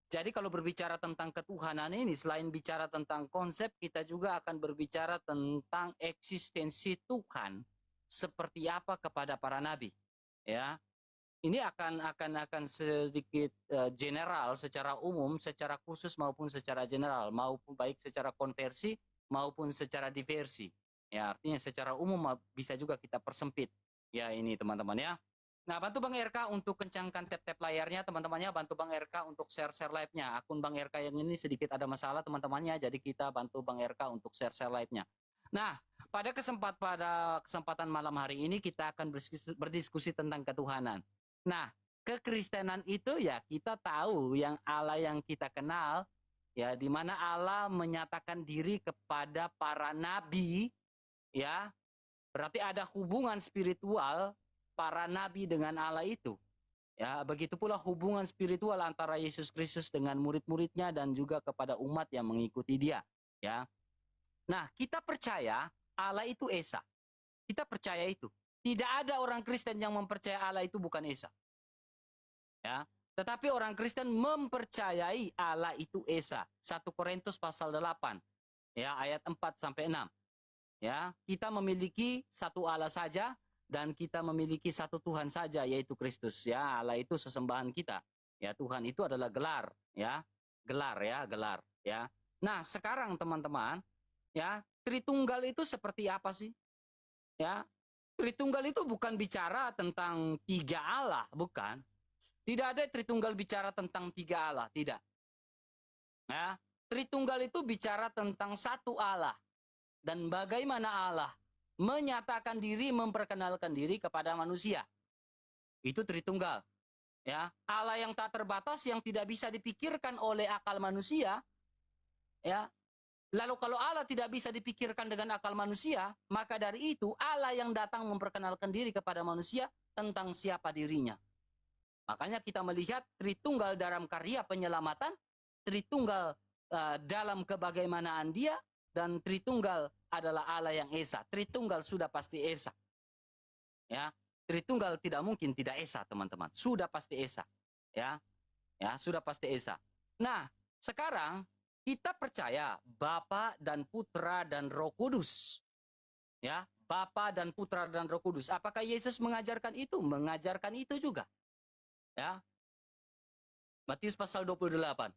Jadi kalau berbicara tentang ketuhanan ini, selain bicara tentang konsep, kita juga akan berbicara tentang eksistensi Tuhan seperti apa kepada para nabi. Ya, ini akan sedikit general secara umum, secara khusus maupun secara general, maupun baik secara konversi maupun secara diversi. Ya, artinya secara umum bisa juga kita persempit. Ya, ini teman-teman ya. Nah, bantu Bang RK untuk kencangkan tap-tap layarnya teman-temannya, bantu Bang RK untuk share-share live-nya. Akun Bang RK yang ini sedikit ada masalah teman-temannya, jadi kita bantu Bang RK untuk share-share live-nya. Nah, pada kesempatan malam hari ini kita akan berdiskusi tentang ketuhanan. Nah, kekristenan itu ya kita tahu yang Allah yang kita kenal, ya di mana Allah menyatakan diri kepada para nabi, ya berarti ada hubungan spiritual para nabi dengan Allah itu. Ya, begitu pula hubungan spiritual antara Yesus Kristus dengan murid-muridnya dan juga kepada umat yang mengikuti dia. Ya, nah kita percaya Allah itu Esa. Kita percaya itu. Tidak ada orang Kristen yang mempercayai Allah itu bukan Esa. Ya, tetapi orang Kristen mempercayai Allah itu Esa. 1 Korintus pasal 8, ya ayat 4 sampai 6. Ya, kita memiliki satu Allah saja dan kita memiliki satu Tuhan saja yaitu Kristus. Ya, Allah itu sesembahan kita. Ya, Tuhan itu adalah gelar, ya. Gelar ya, gelar, ya. Nah, sekarang teman-teman, ya, Tritunggal itu seperti apa sih? Ya, Tritunggal itu bukan bicara tentang tiga Allah, bukan. Tidak ada Tritunggal bicara tentang tiga Allah, tidak. Ya, Tritunggal itu bicara tentang satu Allah dan bagaimana Allah menyatakan diri, memperkenalkan diri kepada manusia. Itu Tritunggal. Ya, Allah yang tak terbatas yang tidak bisa dipikirkan oleh akal manusia. Ya. Lalu kalau Allah tidak bisa dipikirkan dengan akal manusia, maka dari itu Allah yang datang memperkenalkan diri kepada manusia tentang siapa dirinya. Makanya kita melihat Tritunggal dalam karya penyelamatan, Tritunggal dalam kebagaimanaan dia, dan Tritunggal adalah Allah yang Esa. Tritunggal sudah pasti Esa. Ya, Tritunggal tidak mungkin tidak Esa, teman-teman. Sudah pasti Esa. Ya, sudah pasti Esa. Nah, sekarang kita percaya Bapa dan Putra dan Roh Kudus. Ya, Bapa dan Putra dan Roh Kudus. Apakah Yesus mengajarkan itu? Mengajarkan itu juga. Ya. Matius pasal 28.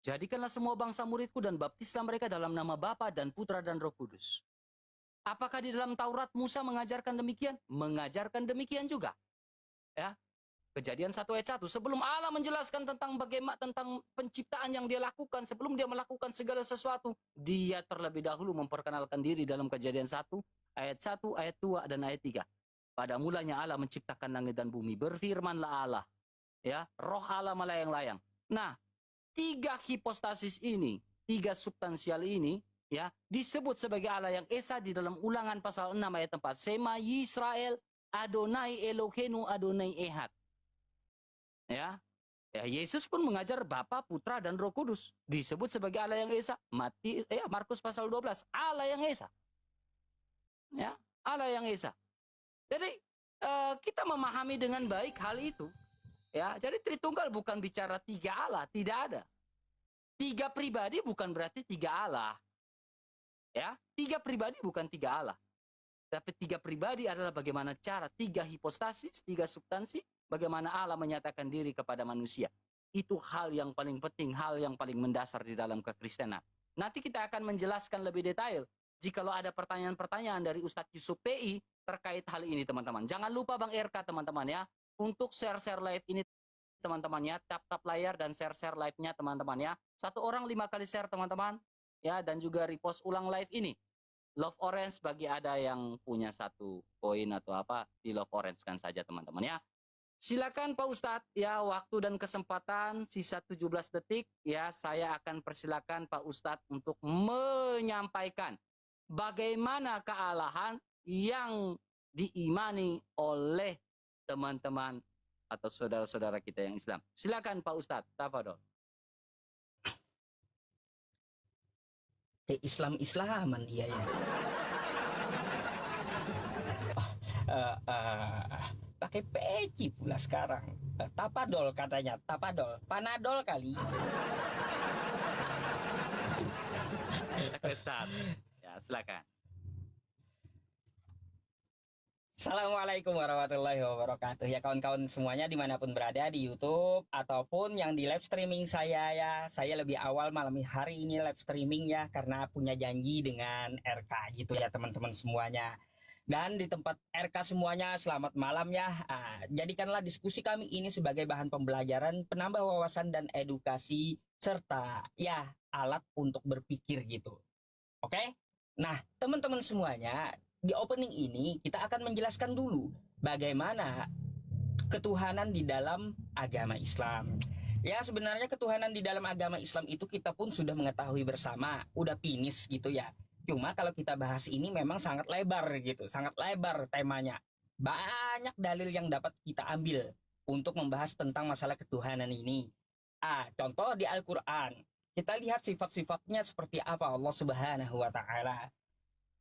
Jadikanlah semua bangsa muridku dan baptislah mereka dalam nama Bapa dan Putra dan Roh Kudus. Apakah di dalam Taurat Musa mengajarkan demikian? Mengajarkan demikian juga. Ya. Kejadian 1 ayat 1. Sebelum Allah menjelaskan tentang bagaimana tentang penciptaan yang dia lakukan, sebelum dia melakukan segala sesuatu, dia terlebih dahulu memperkenalkan diri dalam Kejadian 1 ayat 1, ayat 2 dan ayat 3. Pada mulanya Allah menciptakan langit dan bumi. Berfirmanlah Allah. Ya, roh Allah melayang-layang. Nah, tiga hipostasis ini, tiga substansial ini, ya, disebut sebagai Allah yang Esa di dalam Ulangan pasal 6 ayat 4. Sema Yisrael Adonai Eloheinu Adonai Ehad. Ya, Yesus pun mengajar Bapa, Putra dan Roh Kudus. Disebut sebagai Allah yang Esa. Markus pasal 12, Allah yang Esa. Ya, Allah yang Esa. Jadi kita memahami dengan baik hal itu. Ya, jadi Tritunggal bukan bicara tiga Allah, tidak ada. Tiga pribadi bukan berarti tiga Allah. Ya, tiga pribadi bukan tiga Allah. Tapi tiga pribadi adalah bagaimana cara tiga hipostasis, tiga substansi, bagaimana Allah menyatakan diri kepada manusia. Itu hal yang paling penting, hal yang paling mendasar di dalam kekristenan. Nanti kita akan menjelaskan lebih detail. Jikalau ada pertanyaan-pertanyaan dari Ustadz Yusuf PI terkait hal ini, teman-teman. Jangan lupa Bang RK, teman-teman ya, untuk share-share live ini, teman-teman ya. Tap-tap layar dan share-share live-nya, teman-teman ya. 1 orang 5 kali share, teman-teman. Ya, dan juga repost ulang live ini. Love Orange bagi ada yang punya 1 poin atau apa, di Love Orange kan saja, teman-teman ya. Silakan Pak Ustadz, ya waktu dan kesempatan sisa 17 detik, ya saya akan persilakan Pak Ustadz untuk menyampaikan bagaimana kealahan yang diimani oleh teman-teman atau saudara-saudara kita yang Islam. Silakan Pak Ustadz, tafadhol. Islam-Islaman dia ya. pakai peci pula sekarang. Tapadol katanya, tapadol, panadol kali. Oke, Ustaz. Ya, silakan. Assalamualaikum warahmatullahi wabarakatuh. Ya kawan-kawan semuanya dimanapun berada di YouTube ataupun yang di live streaming saya ya. Saya lebih awal malam hari ini live streaming ya karena punya janji dengan RK gitu ya teman-teman semuanya. Dan di tempat RK semuanya selamat malam ya. Jadikanlah diskusi kami ini sebagai bahan pembelajaran, penambah wawasan dan edukasi serta ya alat untuk berpikir gitu. Oke? Nah, teman-teman semuanya, di opening ini kita akan menjelaskan dulu bagaimana ketuhanan di dalam agama Islam. Ya sebenarnya ketuhanan di dalam agama Islam itu kita pun sudah mengetahui bersama, udah finish gitu ya. Cuma kalau kita bahas ini memang sangat lebar gitu, sangat lebar temanya. Banyak dalil yang dapat kita ambil untuk membahas tentang masalah ketuhanan ini. Contoh di Al-Quran. Kita lihat sifat-sifatnya seperti apa Allah Subhanahu wa Ta'ala.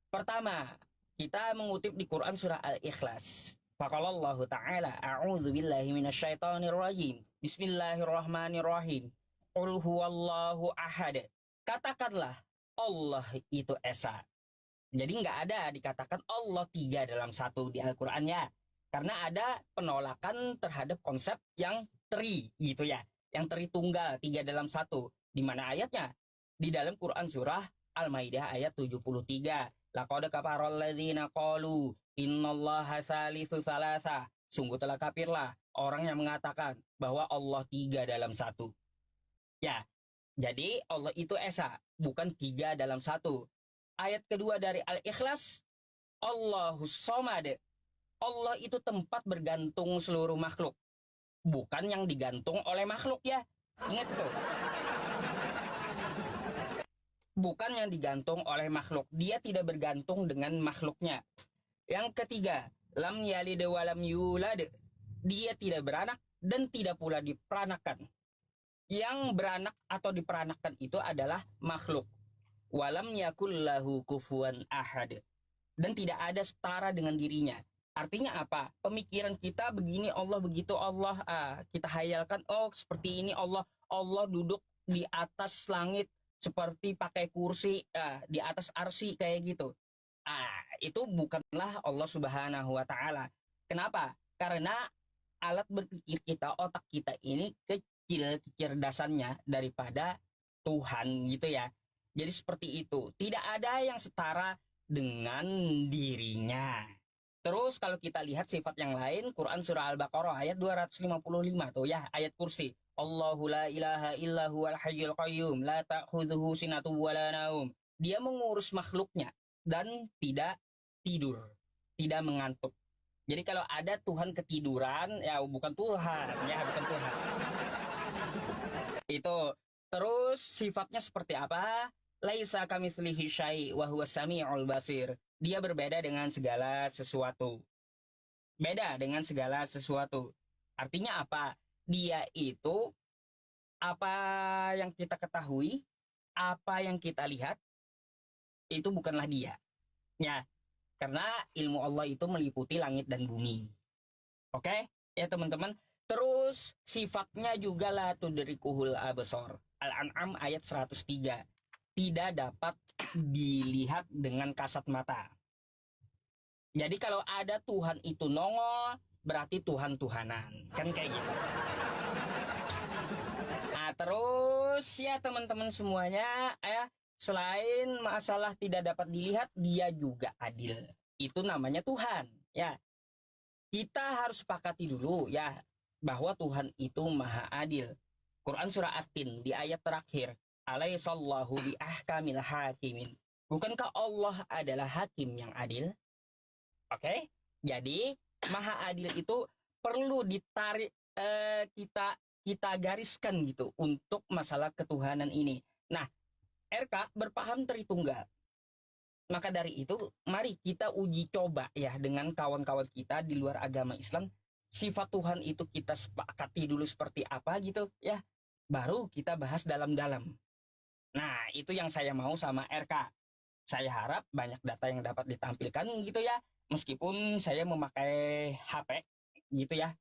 Pertama, kita mengutip di Quran surah Al-Ikhlas. Faqalallahu ta'ala a'udzu billahi minasyaitonir rajim. Bismillahirrahmanirrahim. Qul huwallahu ahad. Katakanlah Allah itu esa. Jadi nggak ada dikatakan Allah tiga dalam satu di Al-Qur'annya. Karena ada penolakan terhadap konsep yang tri gitu ya. Yang tri tunggal, tiga dalam satu. Di mana ayatnya? Di dalam Quran surah Al-Maidah ayat 73. Laqad kafaral ladzina qalu innallaha salisu salasa. Sungguh telah kafirlah orang yang mengatakan bahwa Allah tiga dalam satu. Ya, jadi Allah itu esa, bukan tiga dalam satu. Ayat kedua dari Al-Ikhlas, Allahus Somad. Allah itu tempat bergantung seluruh makhluk. Bukan yang digantung oleh makhluk ya. Ingat tuh. Bukan yang digantung oleh makhluk. Dia tidak bergantung dengan makhluknya. Yang ketiga, lam yalid wa lam yulad. Dia tidak beranak dan tidak pula diperanakan. Yang beranak atau diperanakan itu adalah makhluk. Walam yakul lahu kufuwan ahad. Dan tidak ada setara dengan dirinya. Artinya apa? Pemikiran kita begini Allah, begitu Allah. Kita hayalkan, oh seperti ini Allah. Allah duduk di atas langit seperti pakai kursi di atas arsy kayak gitu. Itu bukanlah Allah Subhanahu wa Ta'ala. Kenapa? Karena alat berpikir kita, otak kita ini kecil kecerdasannya daripada Tuhan gitu ya. Jadi seperti itu. Tidak ada yang setara dengan dirinya. Terus kalau kita lihat sifat yang lain, Quran surah Al-Baqarah ayat 255 tuh ya, ayat kursi. Allahu la ilaha illa huwal hayyul qayyum la ta'khudhuhu sinatun wa la naum. Dia mengurus makhluknya dan tidak tidur, tidak mengantuk. Jadi kalau ada Tuhan ketiduran, ya bukan Tuhan, ya bukan Tuhan. Itu. Terus sifatnya seperti apa? Laisa kamitslihi syai' wa huwas samiul basir. Dia berbeda dengan segala sesuatu. Beda dengan segala sesuatu. Artinya apa? Dia itu apa yang kita ketahui, apa yang kita lihat, itu bukanlah dia. Ya, karena ilmu Allah itu meliputi langit dan bumi. Oke? Ya teman-teman. Terus sifatnya juga la tudrikuhul absar. Al-An'am ayat 103. Tidak dapat dilihat dengan kasat mata. Jadi kalau ada Tuhan itu nongol, berarti Tuhan-Tuhanan. Kan kayak gitu. Terus ya teman-teman semuanya, selain masalah tidak dapat dilihat, dia juga adil. Itu namanya Tuhan. Ya, kita harus sepakati dulu ya bahwa Tuhan itu maha adil. Quran surah At-Tin di ayat terakhir, alaihissallahu bi ahkamil hakimin. Bukankah Allah adalah hakim yang adil? Oke, jadi maha adil itu perlu ditarik kita gariskan gitu untuk masalah ketuhanan ini. Nah, RK berpaham Tritunggal. Maka dari itu, mari kita uji coba ya dengan kawan-kawan kita di luar agama Islam. Sifat Tuhan itu kita sepakati dulu seperti apa gitu ya. Baru kita bahas dalam-dalam. Nah, itu yang saya mau sama RK. Saya harap banyak data yang dapat ditampilkan gitu ya. Meskipun saya memakai HP gitu ya.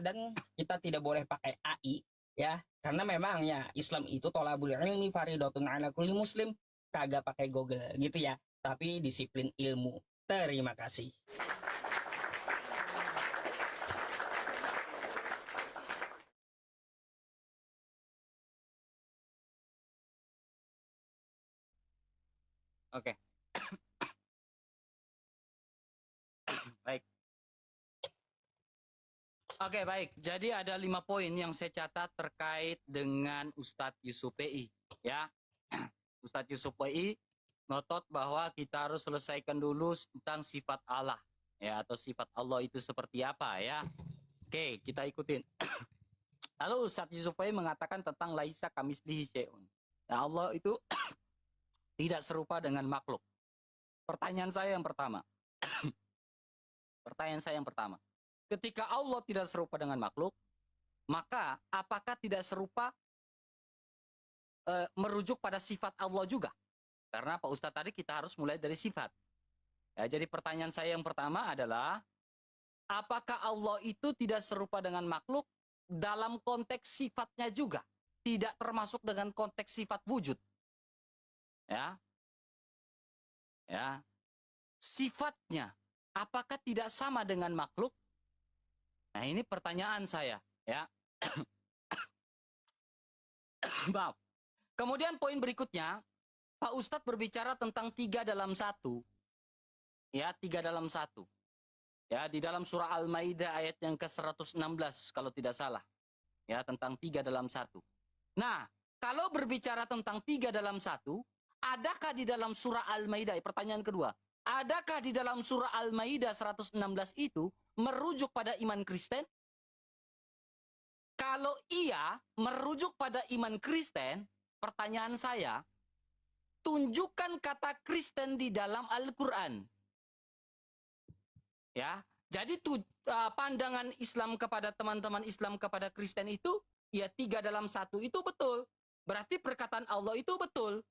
Dan kita tidak boleh pakai AI ya, karena memang ya Islam itu tolabul ilmi faridatun ala kulli muslim, kagak pakai Google gitu ya, tapi disiplin ilmu. Terima kasih. Oke. Baik. Oke, baik. Jadi ada 5 poin yang saya catat terkait dengan Ustadz Yusuf PI. Ya, Ustadz Yusuf PI ngotot bahwa kita harus selesaikan dulu tentang sifat Allah. Ya, atau sifat Allah itu seperti apa ya. Oke, kita ikutin. Lalu Ustadz Yusuf PI mengatakan tentang laisa kamislihi syai'un. Nah, Allah itu tidak serupa dengan makhluk. Pertanyaan saya yang pertama. Ketika Allah tidak serupa dengan makhluk, maka apakah tidak serupa merujuk pada sifat Allah juga? Karena Pak Ustadz tadi kita harus mulai dari sifat. Ya, jadi pertanyaan saya yang pertama adalah, apakah Allah itu tidak serupa dengan makhluk dalam konteks sifatnya juga? Tidak termasuk dengan konteks sifat wujud. Ya. Ya. Sifatnya apakah tidak sama dengan makhluk? Nah, ini pertanyaan saya, ya. Maaf. Kemudian poin berikutnya, Pak Ustadz berbicara tentang 3 dalam 1. Ya, 3 dalam 1. Ya, di dalam surah Al-Maidah ayat yang ke-116 kalau tidak salah. Ya, tentang 3 dalam 1. Nah, kalau berbicara tentang 3 dalam 1, adakah di dalam surah Al-Maidah, pertanyaan kedua, adakah di dalam surah Al-Maidah 116 itu merujuk pada iman Kristen? Kalau iya, merujuk pada iman Kristen, pertanyaan saya, tunjukkan kata Kristen di dalam Al-Quran. Ya, jadi pandangan Islam kepada teman-teman Islam kepada Kristen itu, ya 3 dalam 1 itu betul. Berarti perkataan Allah itu betul.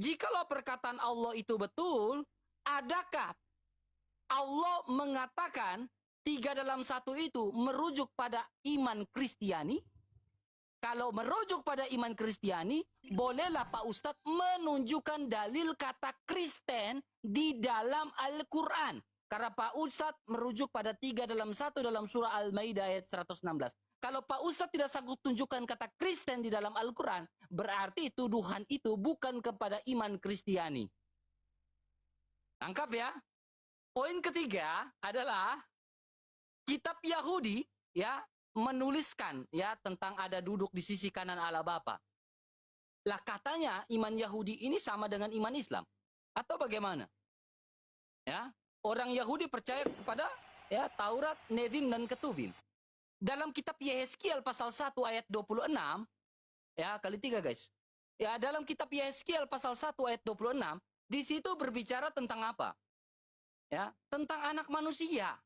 Jikalau perkataan Allah itu betul, adakah Allah mengatakan 3 dalam 1 itu merujuk pada iman Kristiani? Kalau merujuk pada iman Kristiani, bolehlah Pak Ustadz menunjukkan dalil kata Kristen di dalam Al-Quran. Karena Pak Ustadz merujuk pada 3 dalam 1 dalam surah Al-Maidah ayat 116. Kalau Pak Ustadz tidak sanggup tunjukkan kata Kristen di dalam Al-Quran, berarti tuduhan itu bukan kepada iman Kristiani. Tangkap ya? Poin ketiga adalah kitab Yahudi ya menuliskan ya tentang ada duduk di sisi kanan Allah Bapa. Lah katanya iman Yahudi ini sama dengan iman Islam atau bagaimana? Ya, orang Yahudi percaya kepada ya Taurat, Nevim dan Ketuvim. Dalam kitab Yehezkiel pasal 1 ayat 26, ya kali 3 guys. Ya dalam kitab Yehezkiel pasal 1 ayat 26, di situ berbicara tentang apa? Ya, tentang anak manusia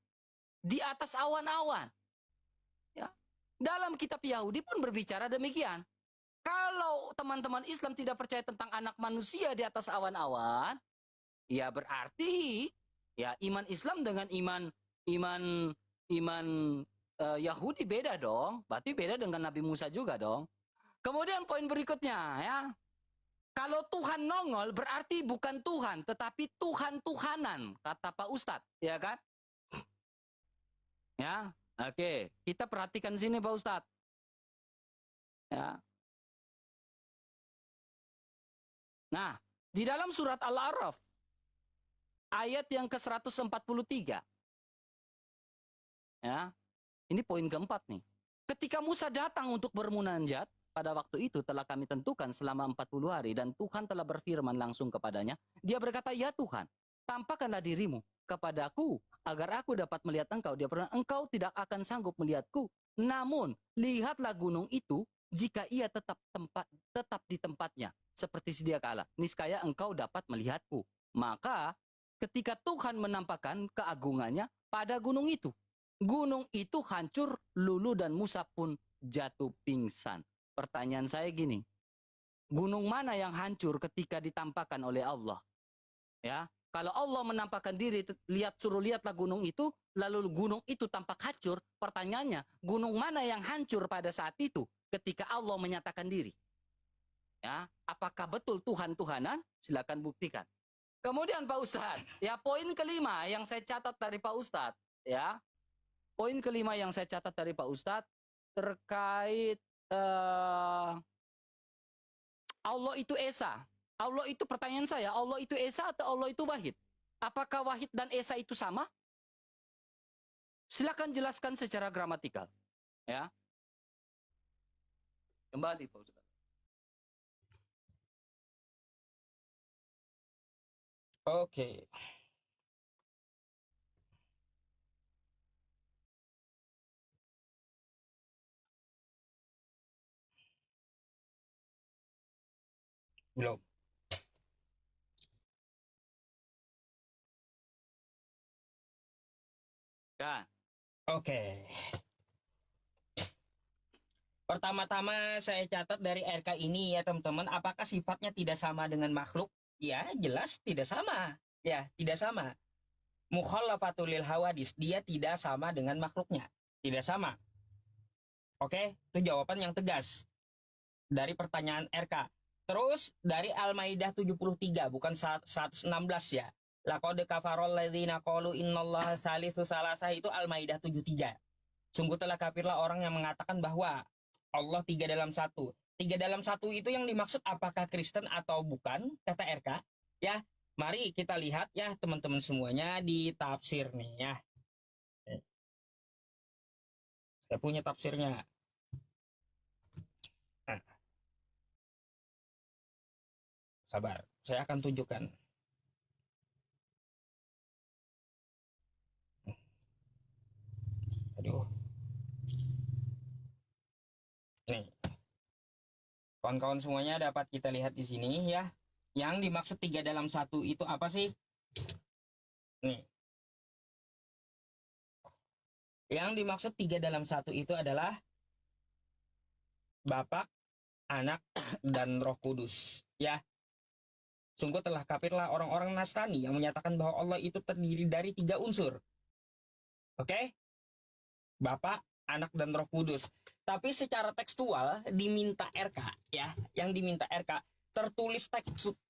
di atas awan-awan. Ya. Dalam kitab Yahudi pun berbicara demikian. Kalau teman-teman Islam tidak percaya tentang anak manusia di atas awan-awan, ya berarti ya iman Islam dengan iman Yahudi beda dong. Berarti beda dengan Nabi Musa juga dong. Kemudian poin berikutnya ya. Kalau Tuhan nongol berarti bukan Tuhan, tetapi Tuhan-Tuhanan, kata Pak Ustadz, ya kan? Ya, oke. Kita perhatikan sini Pak Ustadz. Ya. Nah, di dalam surat Al-A'raf, ayat yang ke-143, ya, ini poin keempat nih. Ketika Musa datang untuk bermunajat, pada waktu itu telah kami tentukan selama 40 hari dan Tuhan telah berfirman langsung kepadanya. Dia berkata, ya Tuhan, tampakkanlah dirimu kepadaku agar aku dapat melihat engkau. Dia berkata, engkau tidak akan sanggup melihatku. Namun, lihatlah gunung itu jika ia tetap di tempatnya seperti sedia kala. Niscaya engkau dapat melihatku. Maka ketika Tuhan menampakkan keagungannya pada gunung itu hancur luluh dan Musa pun jatuh pingsan. Pertanyaan saya gini, gunung mana yang hancur ketika ditampakkan oleh Allah? Ya, Kalau Allah menampakkan diri, lihatlah gunung itu, lalu gunung itu tampak hancur, pertanyaannya, gunung mana yang hancur pada saat itu ketika Allah menyatakan diri? Ya, apakah betul Tuhan Tuhanan? Silakan buktikan. Kemudian Pak Ustadz, ya poin kelima yang saya catat dari Pak Ustadz, ya. Poin kelima yang saya catat dari Pak Ustadz terkait Allah itu Esa. Allah itu, pertanyaan saya, Allah itu Esa atau Allah itu Wahid? Apakah Wahid dan Esa itu sama? Silakan jelaskan secara gramatikal. Ya. Kembali Pak Ustaz. Oke. Belum. Ya. Oke. Pertama-tama saya catat dari RK ini ya teman-teman, apakah sifatnya tidak sama dengan makhluk? Ya, jelas tidak sama. Ya, tidak sama. Mukhalafatul lil hawadis, dia tidak sama dengan makhluknya. Tidak sama. Oke, itu jawaban yang tegas dari pertanyaan RK. Terus dari Al-Maidah 73, bukan 116 ya. Laqad kafarol ladzina qalu innallaha salisu salasah, itu Al-Maidah 73. Sungguh telah kafirlah orang yang mengatakan bahwa Allah 3 dalam 1. 3 dalam 1 itu yang dimaksud apakah Kristen atau bukan, kata RK. Ya, mari kita lihat ya teman-teman semuanya di tafsir nih ya. Saya punya tafsirnya. Nah, sabar, saya akan tunjukkan. Aduh. Nih. Kawan-kawan semuanya dapat kita lihat di sini ya. Yang dimaksud 3 dalam 1 itu apa sih? Nih. Yang dimaksud 3 dalam 1 itu adalah Bapa, Anak, dan Roh Kudus. Ya. Sungguh telah kafirlah orang-orang Nasrani yang menyatakan bahwa Allah itu terdiri dari 3 unsur. Oke? Bapa, Anak, dan Roh Kudus. Tapi secara tekstual diminta RK ya, yang diminta RK tertulis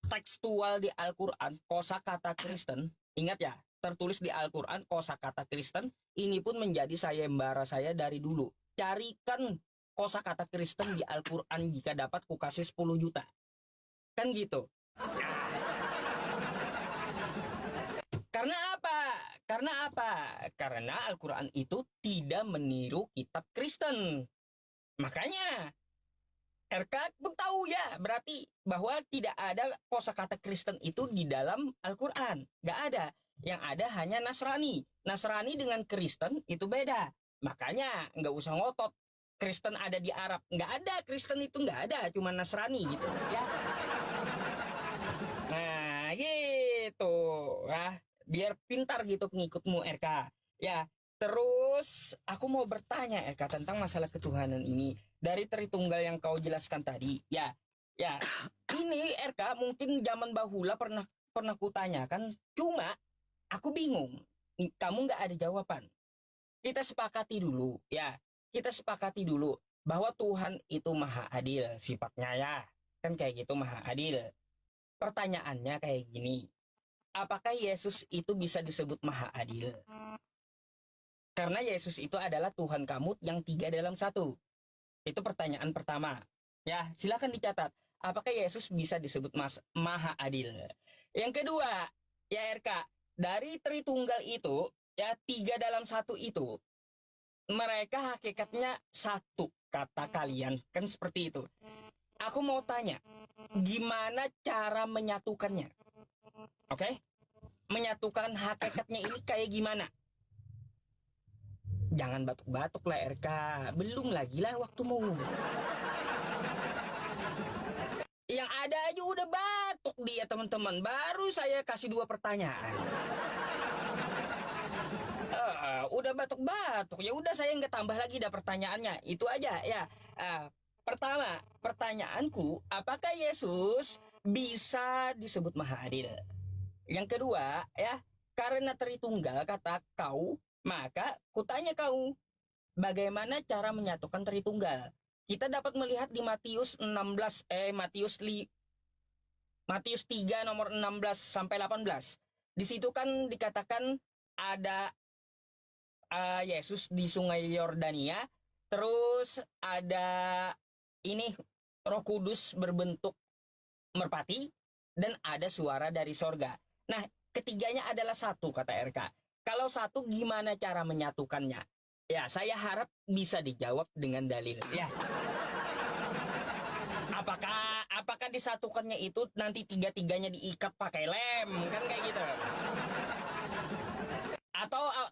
tekstual di Al-Qur'an kosakata Kristen. Ingat ya, tertulis di Al-Qur'an kosakata Kristen. Ini pun menjadi sayembara saya dari dulu. Carikan kosakata Kristen di Al-Qur'an, jika dapat ku kasih 10 juta. Kan gitu. Karena apa? Karena apa? Karena Al-Qur'an itu tidak meniru kitab Kristen. Makanya RK pun tahu ya, berarti bahwa tidak ada kosakata Kristen itu di dalam Al-Quran. Gak ada. Yang ada hanya Nasrani. Nasrani dengan Kristen itu beda. Makanya nggak usah ngotot Kristen ada di Arab. Nggak ada, Kristen itu nggak ada, cuma Nasrani gitu ya. Nah gitu. Nah, biar pintar gitu pengikutmu RK. Ya. Terus aku mau bertanya Eka tentang masalah ketuhanan ini dari Tritunggal yang kau jelaskan tadi. Ya, ini RK mungkin zaman bahula pernah kutanyakan, cuma aku bingung. Kamu nggak ada jawaban. Kita sepakati dulu, ya. Kita sepakati dulu bahwa Tuhan itu maha adil sifatnya ya, kan kayak gitu, maha adil. Pertanyaannya kayak gini, apakah Yesus itu bisa disebut maha adil? Karena Yesus itu adalah Tuhan kamu yang 3 dalam 1. Itu pertanyaan pertama. Ya, silakan dicatat. Apakah Yesus bisa disebut maha adil? Yang kedua, ya RK, dari Tritunggal itu, ya 3 dalam 1 itu, mereka hakikatnya satu, kata kalian. Kan seperti itu. Aku mau tanya, gimana cara menyatukannya? Oke? Menyatukan hakikatnya ini kayak gimana? Jangan batuk-batuk lah RK. Belum lagi lah waktumu. Yang ada aja udah batuk dia teman-teman. Baru saya kasih 2 pertanyaan. Udah batuk-batuk. Ya udah saya nggak tambah lagi dah pertanyaannya. Itu aja ya. Pertama, pertanyaanku, apakah Yesus bisa disebut maha adil? Yang kedua, ya, karena Tritunggal kata kau, maka kutanya kau, bagaimana cara menyatukan Tritunggal? Kita dapat melihat di Matius 16 Matius 3 nomor 16 sampai 18. Di situ kan dikatakan ada Yesus di Sungai Yordania, terus ada ini Roh Kudus berbentuk merpati dan ada suara dari sorga. Nah, ketiganya adalah satu kata RK. Kalau satu gimana cara menyatukannya? Ya, saya harap bisa dijawab dengan dalil. Ya. Apakah disatukannya itu nanti tiga-tiganya diikat pakai lem kan kayak gitu?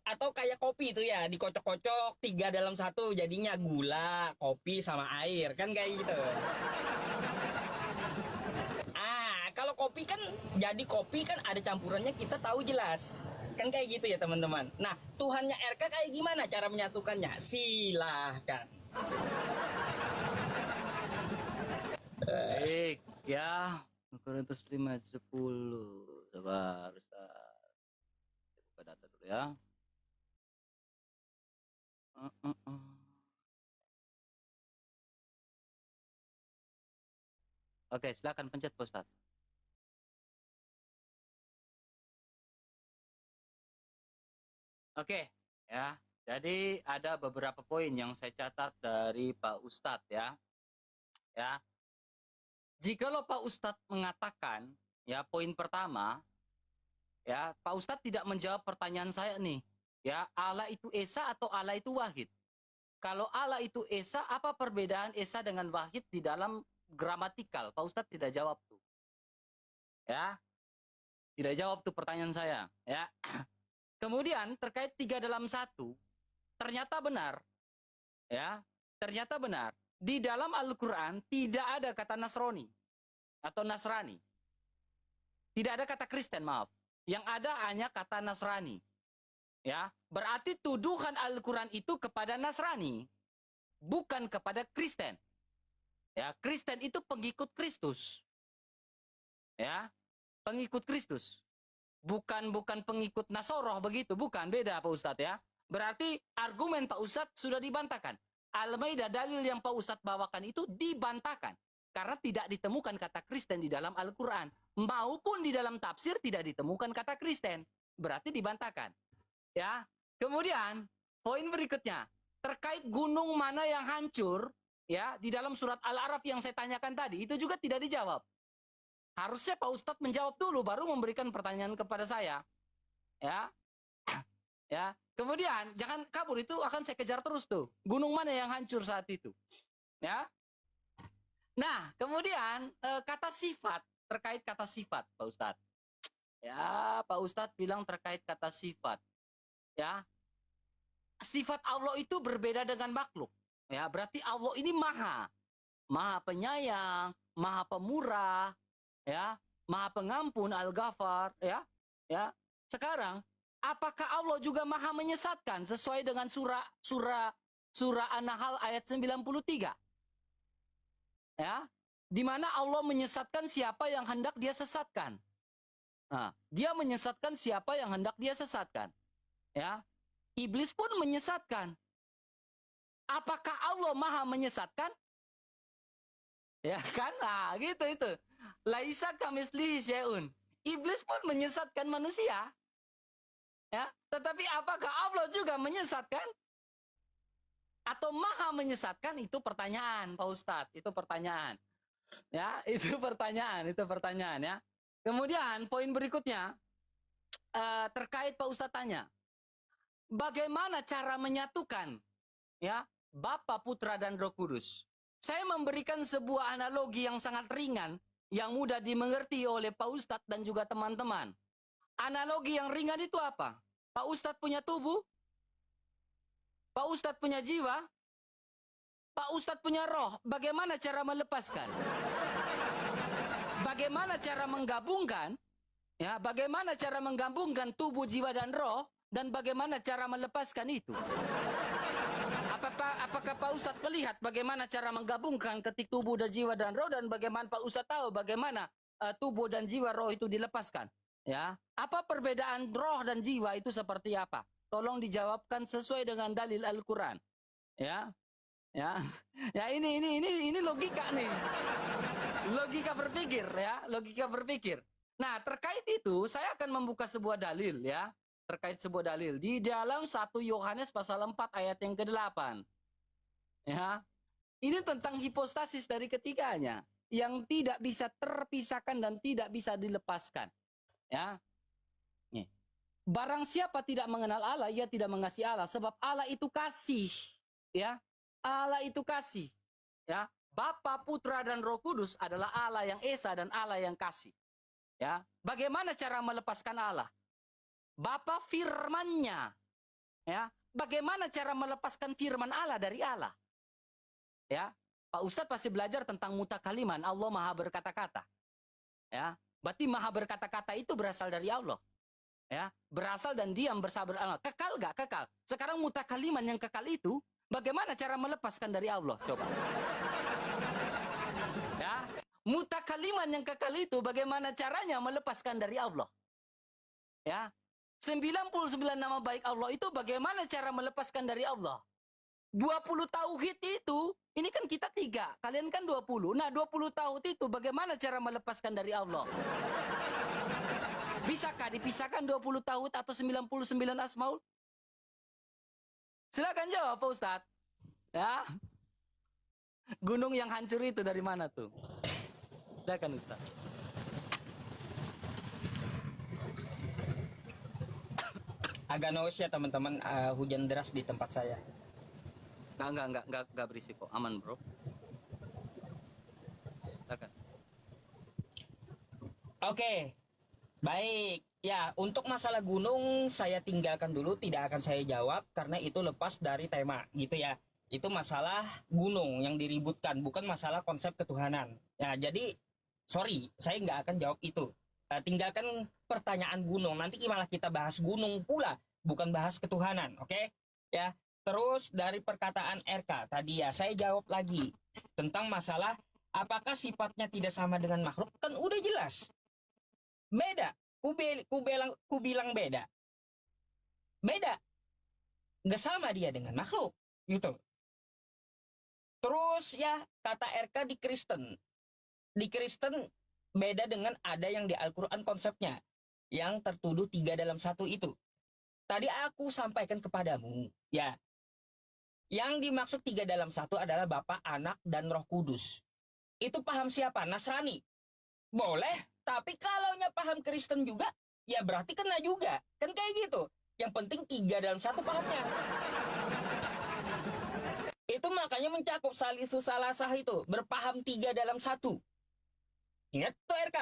Atau kayak kopi itu ya, dikocok-kocok 3 dalam 1 jadinya gula, kopi sama air kan kayak gitu. Kalau kopi kan jadi kopi kan ada campurannya kita tahu jelas. Kan kayak gitu ya teman-teman. Nah, Tuhannya RK kayak gimana cara menyatukannya? Silahkan. Baik, ya. Korintus 5:10. Sabar, Ustaz. Buka data dulu ya. Oke, silakan pencet Pak Ustaz. Oke, ya. Jadi ada beberapa poin yang saya catat dari Pak Ustadz ya. Ya. Jikalau Pak Ustadz mengatakan, ya poin pertama, ya Pak Ustadz tidak menjawab pertanyaan saya nih. Ya, Allah itu Esa atau Allah itu Wahid? Kalau Allah itu Esa, apa perbedaan Esa dengan Wahid di dalam gramatikal? Pak Ustadz tidak jawab tuh. Ya, tidak jawab tuh pertanyaan saya. Ya. Kemudian terkait 3 dalam 1, ternyata benar. Ya, ternyata benar. Di dalam Al-Quran tidak ada kata Nasrani atau Nasrani. Tidak ada kata Kristen, maaf. Yang ada hanya kata Nasrani. Ya, berarti tuduhan Al-Quran itu kepada Nasrani, bukan kepada Kristen. Ya, Kristen itu pengikut Kristus. Ya, pengikut Kristus. Bukan pengikut Nasoroh begitu, bukan, beda Pak Ustadz ya. Berarti argumen Pak Ustadz sudah dibantahkan. Al-Maidah dalil yang Pak Ustadz bawakan itu dibantahkan. Karena tidak ditemukan kata Kristen di dalam Al-Quran. Maupun di dalam tafsir tidak ditemukan kata Kristen. Berarti dibantahkan. Ya. Kemudian, poin berikutnya. Terkait gunung mana yang hancur, ya, di dalam surat Al-Araf yang saya tanyakan tadi, itu juga tidak dijawab. Harusnya Pak Ustadz menjawab dulu, baru memberikan pertanyaan kepada saya. Ya. Ya. Kemudian, jangan kabur, itu akan saya kejar terus tuh. Gunung mana yang hancur saat itu. Ya. Nah, kemudian kata sifat, terkait kata sifat, Pak Ustadz. Ya, Pak Ustadz bilang terkait kata sifat. Ya. Sifat Allah itu berbeda dengan makhluk. Ya, berarti Allah ini maha. Maha penyayang, maha pemurah, ya, maha pengampun, Al-Ghafar, ya. Ya. Sekarang, apakah Allah juga maha menyesatkan sesuai dengan surah An-Nahl ayat 93? Ya. Di mana Allah menyesatkan siapa yang hendak dia sesatkan. Nah, dia menyesatkan siapa yang hendak dia sesatkan. Ya. Iblis pun menyesatkan. Apakah Allah maha menyesatkan? Ya kan? Nah, gitu itu. Laisa kamislihi syai'un. Iblis pun menyesatkan manusia. Ya, tetapi apakah Allah juga menyesatkan? Atau maha menyesatkan? Itu pertanyaan, Pak Ustadz. Itu pertanyaan. Ya, itu pertanyaan ya. Kemudian poin berikutnya terkait Pak Ustadz tanya, bagaimana cara menyatukan ya Bapa, Putra dan Roh Kudus? Saya memberikan sebuah analogi yang sangat ringan, yang mudah dimengerti oleh Pak Ustadz dan juga teman-teman. Analogi yang ringan itu apa? Pak Ustadz punya tubuh, Pak Ustadz punya jiwa, Pak Ustadz punya roh. Bagaimana cara melepaskan? Bagaimana cara menggabungkan? Ya, bagaimana cara menggabungkan tubuh, jiwa dan roh? Dan bagaimana cara melepaskan itu? Apakah Pak Ustadz melihat bagaimana cara menggabungkan ketik tubuh dan jiwa dan roh, dan bagaimana Pak Ustadz tahu bagaimana tubuh dan jiwa roh itu dilepaskan? Ya, apa perbedaan roh dan jiwa itu seperti apa? Tolong dijawabkan sesuai dengan dalil Al-Qur'an. Ya. Ya. Ya ini logika nih. Logika berpikir ya, logika berpikir. Nah, terkait itu saya akan membuka sebuah dalil ya. Terkait sebuah dalil di dalam 1 Yohanes pasal 4 ayat yang ke-8. Ya. Ini tentang hipostasis dari ketiganya yang tidak bisa terpisahkan dan tidak bisa dilepaskan. Ya. Nih. Barang siapa tidak mengenal Allah, ia tidak mengasihi Allah sebab Allah itu kasih. Ya. Allah itu kasih. Ya. Bapa, Putra dan Roh Kudus adalah Allah yang esa dan Allah yang kasih. Ya. Bagaimana cara melepaskan Allah? Bapa firman-Nya. Ya. Bagaimana cara melepaskan firman Allah dari Allah? Ya. Pak Ustadz pasti belajar tentang mutakaliman, Allah Maha berkata-kata. Ya. Berarti Maha berkata-kata itu berasal dari Allah. Ya, berasal dan diam bersabar Allah. Kekal gak? Kekal. Sekarang mutakaliman yang kekal itu, bagaimana cara melepaskan dari Allah? Coba. Ya, mutakaliman yang kekal itu, bagaimana caranya melepaskan dari Allah? Ya, 99 nama baik Allah itu bagaimana cara melepaskan dari Allah? 20 tauhid itu, ini kan kita 3, kalian kan 20. Nah, 20 tauhid itu bagaimana cara melepaskan dari Allah? Bisakah dipisahkan 20 tauhid atau 99 asmaul? Silakan jawab Pak Ustadz. Ya. Gunung yang hancur itu dari mana tuh? Silakan Ustadz. Agak noise ya teman-teman, hujan deras di tempat saya. Enggak berisiko, aman bro. Silakan. Oke. Baik, ya untuk masalah gunung saya tinggalkan dulu, tidak akan saya jawab karena itu lepas dari tema gitu ya. Itu masalah gunung yang diributkan, bukan masalah konsep ketuhanan. Ya, jadi sorry, saya nggak akan jawab itu. Tinggalkan pertanyaan gunung, nanti malah kita bahas gunung pula, bukan bahas ketuhanan, oke? Ya, terus dari perkataan RK tadi ya, saya jawab lagi tentang masalah apakah sifatnya tidak sama dengan makhluk, kan udah jelas. Beda, ku bilang beda. Beda. Nggak sama dia dengan makhluk, gitu. Terus ya, kata RK di Kristen. Di Kristen beda dengan ada yang di Al-Quran konsepnya. Yang tertuduh 3 dalam 1 itu. Tadi aku sampaikan kepadamu, ya. Yang dimaksud 3 dalam 1 adalah Bapa, Anak, dan Roh Kudus. Itu paham siapa? Nasrani. Boleh. Tapi kalaunya paham Kristen juga, ya berarti kena juga. Kan kayak gitu. Yang penting 3 dalam 1 pahamnya. Itu makanya mencakup salisu salasah itu. Berpaham 3 dalam 1. Ingat tuh RK.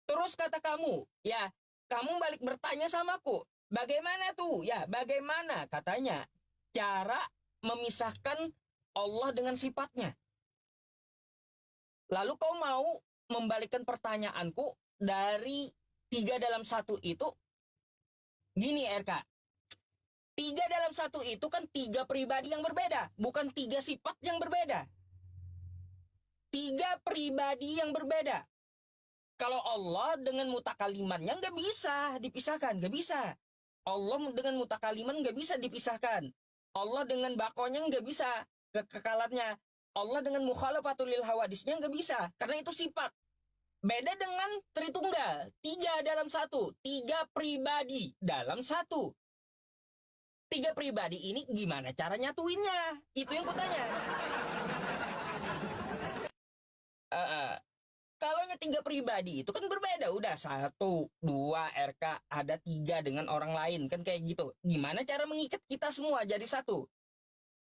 Terus kata kamu, ya kamu balik bertanya samaku. Bagaimana tuh? Ya bagaimana katanya cara memisahkan Allah dengan sifatnya. Lalu kau mau membalikkan pertanyaanku dari 3 dalam 1 itu gini RK. 3 dalam 1 itu kan 3 pribadi yang berbeda, bukan 3 sifat yang berbeda. 3 pribadi yang berbeda. Kalau Allah dengan mutakalimannya nggak bisa dipisahkan, nggak bisa. Allah dengan mutakaliman nggak bisa dipisahkan. Allah dengan bakonya nggak bisa kekekalannya. Allah dengan mukhalafatul lil hawadisnya nggak bisa, karena itu sifat. Beda dengan Tritunggal, 3 dalam 1, 3 pribadi dalam 1. 3 pribadi ini gimana cara nyatuinnya? Itu yang kutanya. Kalau 3 pribadi itu kan berbeda, udah 1, 2 RK, ada 3 dengan orang lain, kan kayak gitu. Gimana cara mengikat kita semua jadi satu?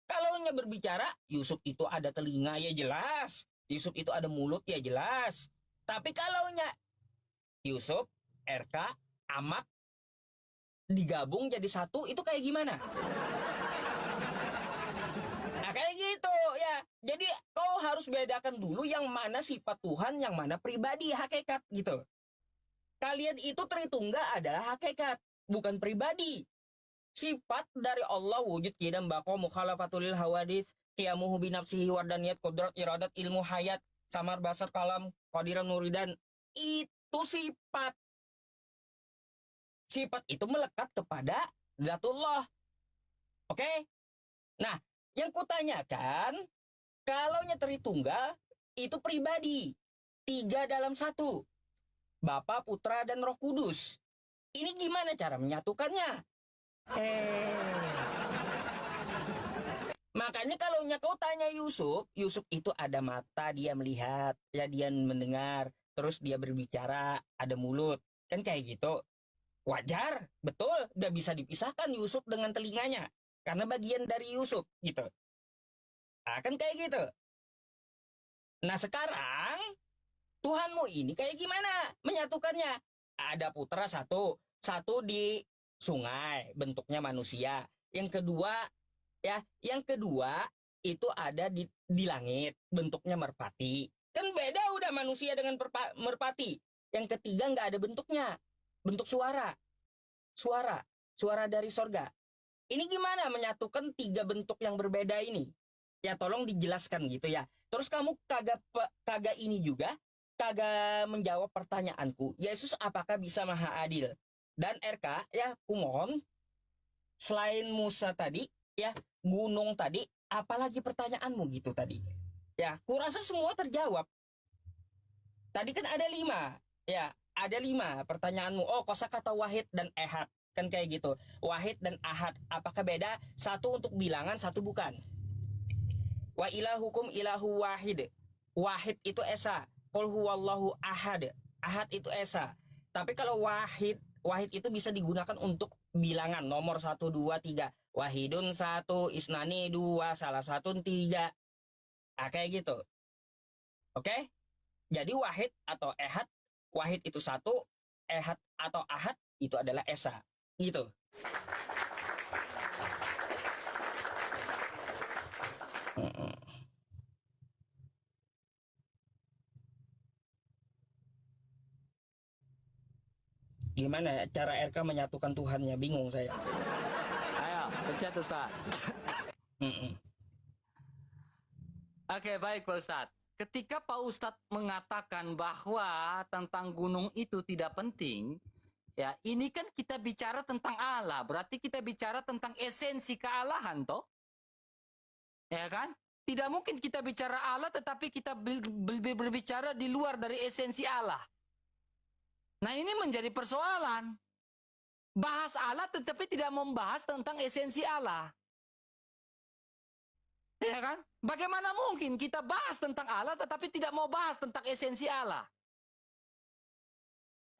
Kalau berbicara, Yusuf itu ada telinga, ya jelas. Yusuf itu ada mulut, ya jelas. Tapi kalau Yusuf, RK, Ahmad digabung jadi satu, itu kayak gimana? Nah kayak gitu ya. Jadi kau harus bedakan dulu yang mana sifat Tuhan, yang mana pribadi, hakikat gitu. Kalian itu Tritunggal adalah hakikat, bukan pribadi. Sifat dari Allah wujud qidam baqa mukhalafatul lil hawadits qiyamuhu bi nafsihi wardaniyat qudrat iradat ilmu hayat samar basar kalam qadiran muridan, itu sifat. Sifat itu melekat kepada zatullah. Oke? Nah, yang kutanyakan, kalau nyeteri tunggal itu pribadi, 3 dalam 1. Bapa, Putra, dan Roh Kudus. Ini gimana cara menyatukannya? Makanya kalau kau tanya Yusuf, Yusuf itu ada mata, dia melihat, ya dia mendengar, terus dia berbicara, ada mulut. Kan kayak gitu. Wajar, betul, gak bisa dipisahkan Yusuf dengan telinganya. Karena bagian dari Yusuf, gitu. Nah, kan kayak gitu. Nah sekarang, Tuhanmu ini kayak gimana menyatukannya? Ada putra satu di sungai, bentuknya manusia. Yang kedua itu ada di langit, bentuknya merpati. Kan beda udah manusia dengan merpati. Yang ketiga nggak ada bentuknya, bentuk suara dari sorga. Ini gimana menyatukan 3 bentuk yang berbeda ini? Ya tolong dijelaskan gitu ya. Terus kamu kagak ini juga, kagak menjawab pertanyaanku. Yesus apakah bisa maha adil? Dan RK ya kumohon, selain Musa tadi ya, gunung tadi, apalagi pertanyaanmu gitu tadi. Ya, kurasa semua terjawab. Tadi kan ada 5. Ya, ada 5 pertanyaanmu. Oh, kosakata wahid dan ehad. Kan kayak gitu. Wahid dan ahad. Apakah beda? Satu untuk bilangan, satu bukan. Wa ilahukum ilahu wahid. Wahid itu esa. Qul huwallahu ahad. Ahad itu esa. Tapi kalau wahid itu bisa digunakan untuk bilangan. Nomor 1, 2, 3. Wahidun 1, isnani 2, salah satu 3. Nah, kayak gitu. Oke? Jadi wahid atau ehad, wahid itu 1, ehad atau ahad itu adalah esa. Gitu. Gimana cara RK menyatukan Tuhannya? Bingung saya. Ayo, pencet Ustaz. Oke, baik Pak Ustadz. Ketika Pak Ustadz mengatakan bahwa tentang gunung itu tidak penting, ya ini kan kita bicara tentang Allah, berarti kita bicara tentang esensi kealahan, toh? Ya kan? Tidak mungkin kita bicara Allah tetapi kita berbicara di luar dari esensi Allah. Nah ini menjadi persoalan. Bahas Allah tetapi tidak membahas tentang esensi Allah. Ya kan? Bagaimana mungkin kita bahas tentang Allah tetapi tidak mau bahas tentang esensi Allah?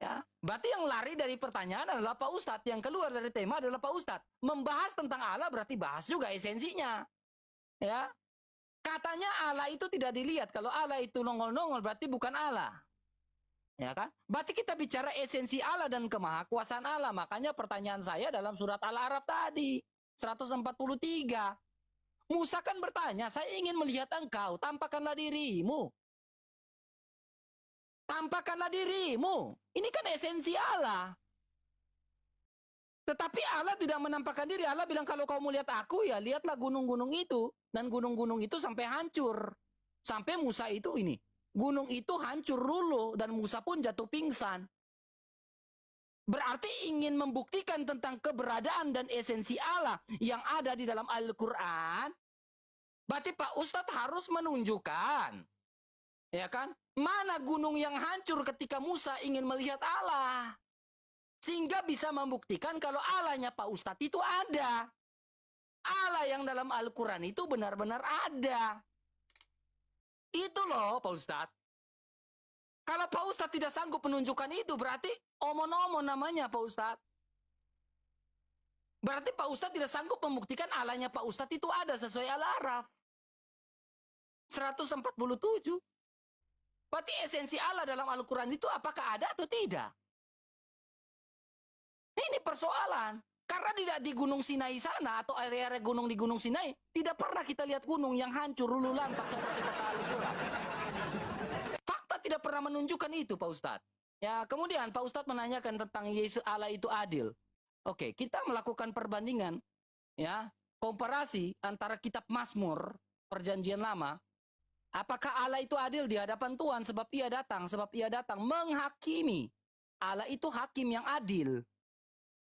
Ya, berarti yang lari dari pertanyaan adalah Pak Ustadz, yang keluar dari tema adalah Pak Ustadz. Membahas tentang Allah berarti bahas juga esensinya. Ya. Katanya Allah itu tidak dilihat. Kalau Allah itu nongol-nongol berarti bukan Allah. Ya kan? Berarti kita bicara esensi Allah dan kemahakuasaan Allah. Makanya pertanyaan saya dalam surat Al-A'raf tadi 143. Musa kan bertanya, saya ingin melihat engkau, tampakkanlah dirimu. Tampakkanlah dirimu. Ini kan esensi Allah. Tetapi Allah tidak menampakkan diri. Allah bilang kalau kau melihat aku ya lihatlah gunung-gunung itu. Dan gunung-gunung itu sampai hancur. Sampai Musa itu ini. Gunung itu hancur dulu dan Musa pun jatuh pingsan. Berarti ingin membuktikan tentang keberadaan dan esensi Allah yang ada di dalam Al-Quran. Berarti Pak Ustadz harus menunjukkan, ya kan, mana gunung yang hancur ketika Musa ingin melihat Allah. Sehingga bisa membuktikan kalau Allahnya Pak Ustadz itu ada. Allah yang dalam Al-Quran itu benar-benar ada. Itu loh Pak Ustadz. Kalau Pak Ustadz tidak sanggup menunjukkan itu, berarti omon-omon namanya Pak Ustadz. Berarti Pak Ustadz tidak sanggup membuktikan Allahnya Pak Ustadz itu ada sesuai Al-A'raf 147. Berarti esensi Allah dalam Al-Quran itu apakah ada atau tidak? Ini persoalan. Karena tidak di Gunung Sinai sana atau area-area gunung di Gunung Sinai, tidak pernah kita lihat gunung yang hancur lulu lantak seperti kata Al-Quran. Fakta tidak pernah menunjukkan itu Pak Ustadz. Ya, kemudian Pak Ustadz menanyakan tentang Yesus Allah itu adil. Oke, kita melakukan perbandingan, ya, komparasi antara kitab Mazmur Perjanjian Lama. Apakah Allah itu adil di hadapan Tuhan sebab ia datang menghakimi. Allah itu hakim yang adil.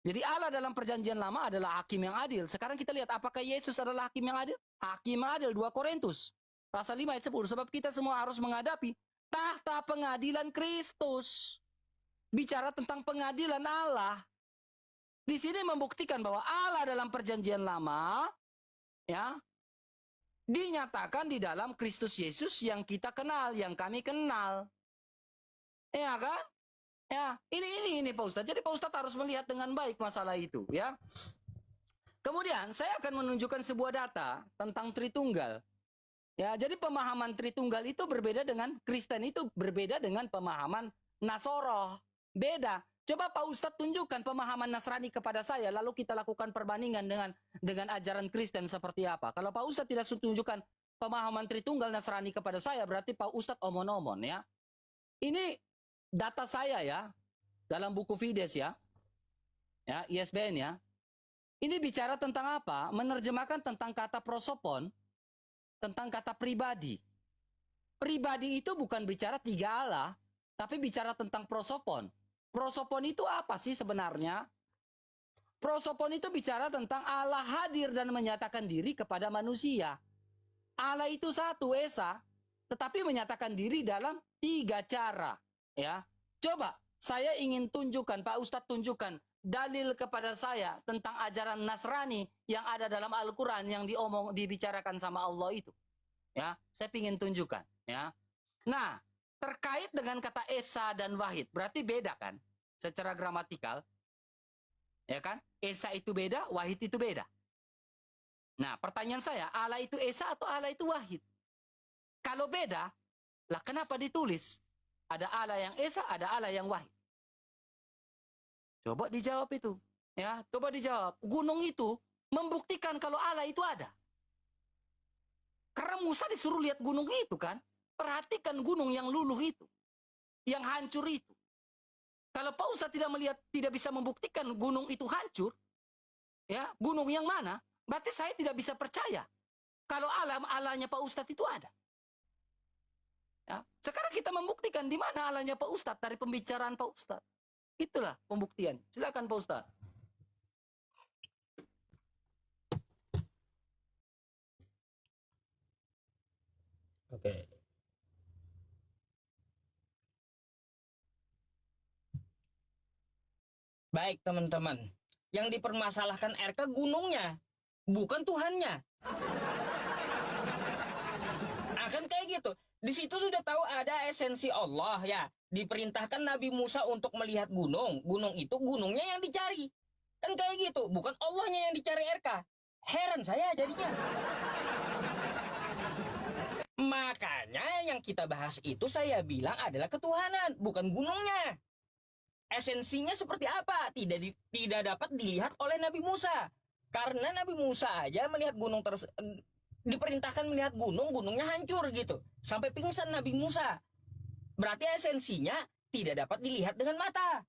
Jadi Allah dalam perjanjian lama adalah hakim yang adil. Sekarang kita lihat apakah Yesus adalah hakim yang adil? Hakim yang adil, 2 Korintus. Pasal 5 ayat 10. Sebab kita semua harus menghadapi tahta pengadilan Kristus. Bicara tentang pengadilan Allah. Di sini membuktikan bahwa Allah dalam perjanjian lama, ya, dinyatakan di dalam Kristus Yesus yang kita kenal, yang kami kenal. Ya kan? Ya, ini Pak Ustadz. Jadi Pak Ustadz harus melihat dengan baik masalah itu, ya. Kemudian saya akan menunjukkan sebuah data tentang Tritunggal. Ya, jadi pemahaman Tritunggal itu berbeda dengan Kristen, itu berbeda dengan pemahaman Nasoro. Beda. Coba Pak Ustadz tunjukkan pemahaman Nasrani kepada saya, lalu kita lakukan perbandingan dengan ajaran Kristen seperti apa. Kalau Pak Ustadz tidak tunjukkan pemahaman Tritunggal Nasrani kepada saya, berarti Pak Ustadz omon-omon, ya. Ini data saya, ya, dalam buku Fides, ya, ISBN, ya. Ini bicara tentang apa? Menerjemahkan tentang kata prosopon, tentang kata pribadi. Pribadi itu bukan bicara 3 Allah, tapi bicara tentang prosopon. Prosopon itu apa sih sebenarnya? Prosopon itu bicara tentang Allah hadir dan menyatakan diri kepada manusia. Allah itu satu, Esa, tetapi menyatakan diri dalam 3 cara. Ya, coba saya ingin tunjukkan, Pak Ustadz tunjukkan dalil kepada saya tentang ajaran Nasrani yang ada dalam Al-Quran yang dibicarakan sama Allah itu. Ya, saya ingin tunjukkan. Ya, nah, terkait dengan kata Esa dan Wahid, berarti beda kan? Secara gramatikal, ya kan? Esa itu beda, Wahid itu beda. Nah, pertanyaan saya, Allah itu Esa atau Allah itu Wahid? Kalau beda, lah kenapa ditulis? Ada Allah yang Esa, ada Allah yang Wahid. Coba dijawab itu. Ya, coba dijawab. Gunung itu membuktikan kalau Allah itu ada. Karena Musa disuruh lihat gunung itu kan. Perhatikan gunung yang luluh itu. Yang hancur itu. Kalau Pak Ustadz tidak bisa membuktikan gunung itu hancur, ya, gunung yang mana? Berarti saya tidak bisa percaya kalau Allahnya Pak Ustadz itu ada. Ya, sekarang kita membuktikan di mana Allahnya Pak Ustadz dari pembicaraan Pak Ustadz. Itulah pembuktian. Silakan Pak Ustadz. Oke. Baik teman-teman, yang dipermasalahkan RK gunungnya, bukan Tuhannya. Akan kayak gitu. Di situ sudah tahu ada esensi Allah, ya. Diperintahkan Nabi Musa untuk melihat gunung. Gunung itu gunungnya yang dicari. Kan kayak gitu, bukan Allahnya yang dicari RK. Heran saya jadinya. Makanya yang kita bahas itu saya bilang adalah ketuhanan, bukan gunungnya. Esensinya seperti apa? Tidak dapat dilihat oleh Nabi Musa. Karena Nabi Musa aja melihat gunung diperintahkan melihat gunungnya hancur gitu. Sampai pingsan Nabi Musa. Berarti esensinya tidak dapat dilihat dengan mata.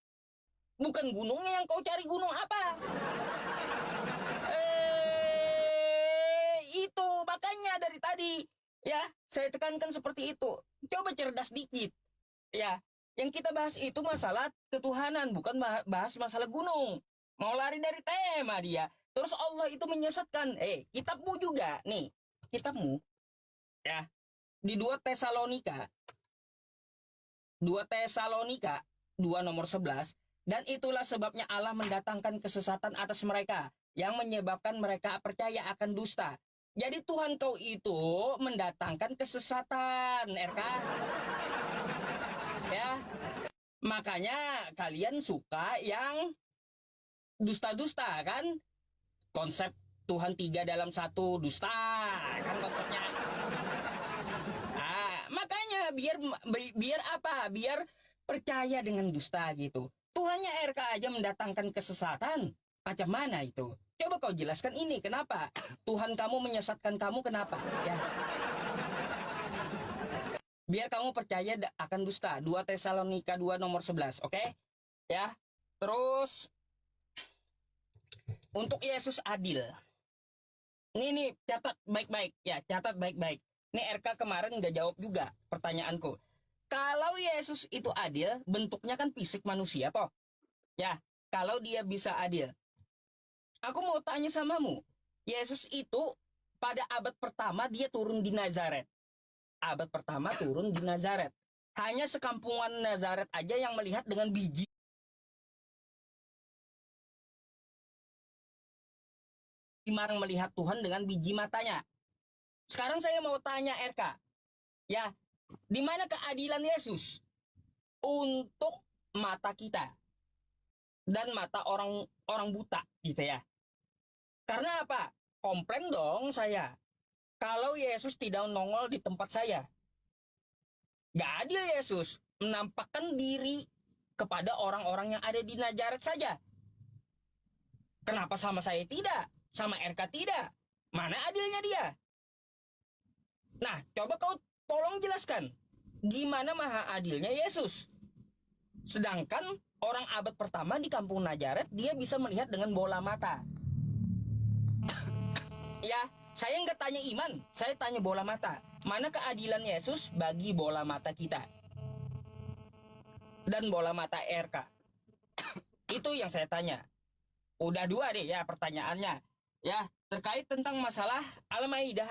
Bukan gunungnya yang kau cari, gunung apa? Itu makanya dari tadi ya saya tekankan seperti itu. Coba cerdas dikit. Ya, yang kita bahas itu masalah ketuhanan, bukan bahas masalah gunung. Mau lari dari tema dia. Terus Allah itu menyesatkan. Kitabmu juga nih. Kitabmu ya di 2 Tesalonika 2 nomor 11, dan itulah sebabnya Allah mendatangkan kesesatan atas mereka yang menyebabkan mereka percaya akan dusta. Jadi Tuhan kau itu mendatangkan kesesatan, RK. Ya. Makanya kalian suka yang dusta-dusta kan? Konsep Tuhan 3 dalam 1 dusta kan konsepnya. Makanya biar apa? Biar percaya dengan dusta gitu. Tuhannya RK aja mendatangkan kesesatan. Macam mana itu? Coba kau jelaskan ini kenapa? Tuhan kamu menyesatkan kamu kenapa? Ya. Biar kamu percaya akan dusta. 2 Tesalonika 2 nomor 11, oke? Ya. Terus untuk Yesus adil. Ini catat baik-baik ya, catat baik-baik. Ini RK kemarin nggak jawab juga pertanyaanku. Kalau Yesus itu adil, bentuknya kan fisik manusia toh. Ya, kalau dia bisa adil. Aku mau tanya samamu, Yesus itu pada abad pertama dia turun di Nazaret. Abad pertama turun di Nazaret. Hanya sekampungan Nazaret aja yang melihat dengan biji. Orang melihat Tuhan dengan biji matanya. Sekarang saya mau tanya RK, ya, di mana keadilan Yesus untuk mata kita dan mata orang buta gitu ya? Karena apa? Komplain dong saya. Kalau Yesus tidak nongol di tempat saya. Gak adil Yesus menampakkan diri kepada orang-orang yang ada di Nazaret saja. Kenapa sama saya tidak? Sama RK tidak? Mana adilnya dia? Nah, coba kau tolong jelaskan. Gimana maha adilnya Yesus? Sedangkan orang abad pertama di kampung Nazaret, dia bisa melihat dengan bola mata. Ya, saya nggak tanya iman, saya tanya bola mata. Mana keadilan Yesus bagi bola mata kita? Dan bola mata RK. Itu yang saya tanya. Udah dua deh ya pertanyaannya. Ya, terkait tentang masalah Al-Maidah